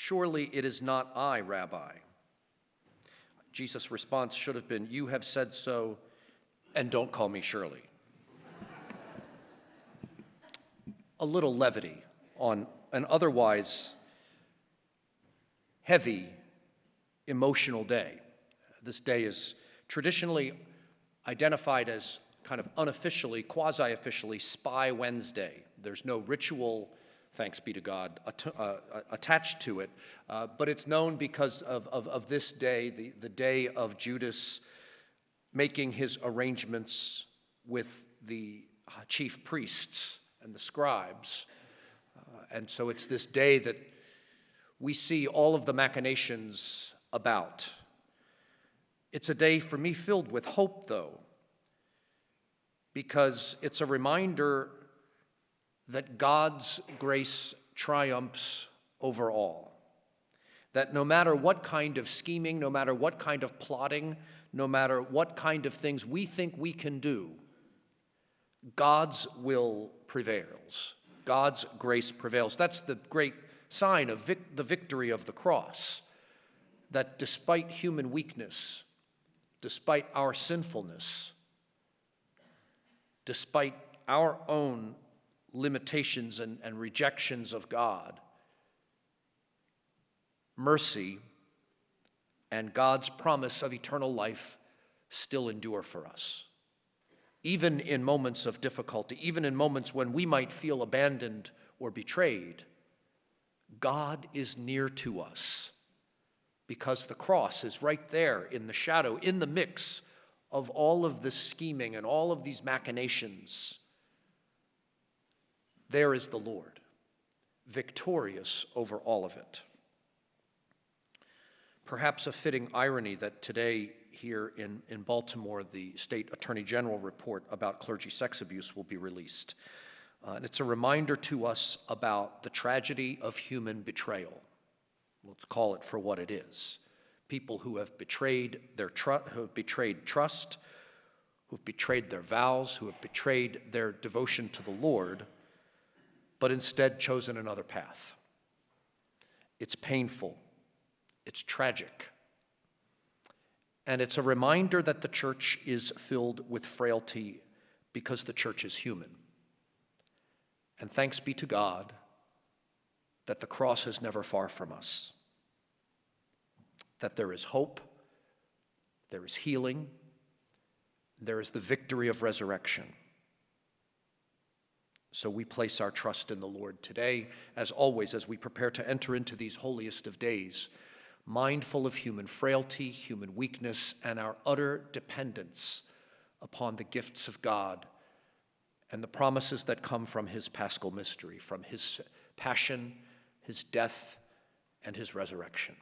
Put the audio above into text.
"Surely it is not I, Rabbi." Jesus' response should have been, "You have said so, and don't call me Shirley." A little levity on an otherwise heavy, emotional day. This day is traditionally identified as kind of unofficially, quasi-officially, Spy Wednesday. There's no ritual, thanks be to God, attached to it, but it's known because of this day, the day of Judas making his arrangements with the chief priests and the scribes. And so it's this day that we see all of the machinations about. It's a day for me filled with hope, though, because it's a reminder that God's grace triumphs over all. That no matter what kind of scheming, no matter what kind of plotting, no matter what kind of things we think we can do, God's will prevails. God's grace prevails. That's the great sign of the victory of the cross, that despite human weakness, despite our sinfulness, despite our own limitations and rejections of God, mercy and God's promise of eternal life still endure for us. Even in moments of difficulty, even in moments when we might feel abandoned or betrayed, God is near to us because the cross is right there in the shadow, in the mix of all of this scheming and all of these machinations. There is the Lord, victorious over all of it. Perhaps a fitting irony that today here in Baltimore, the state attorney general report about clergy sex abuse will be released. And it's a reminder to us about the tragedy of human betrayal. Let's call it for what it is. People who have betrayed who have betrayed trust, who have betrayed their vows, who have betrayed their devotion to the Lord, but instead chosen another path. It's painful. It's tragic. And it's a reminder that the church is filled with frailty because the church is human. And thanks be to God that the cross is never far from us, that there is hope, there is healing, there is the victory of resurrection. So we place our trust in the Lord today, as always, as we prepare to enter into these holiest of days, mindful of human frailty, human weakness, and our utter dependence upon the gifts of God and the promises that come from his paschal mystery, from his passion, his death, and his resurrection.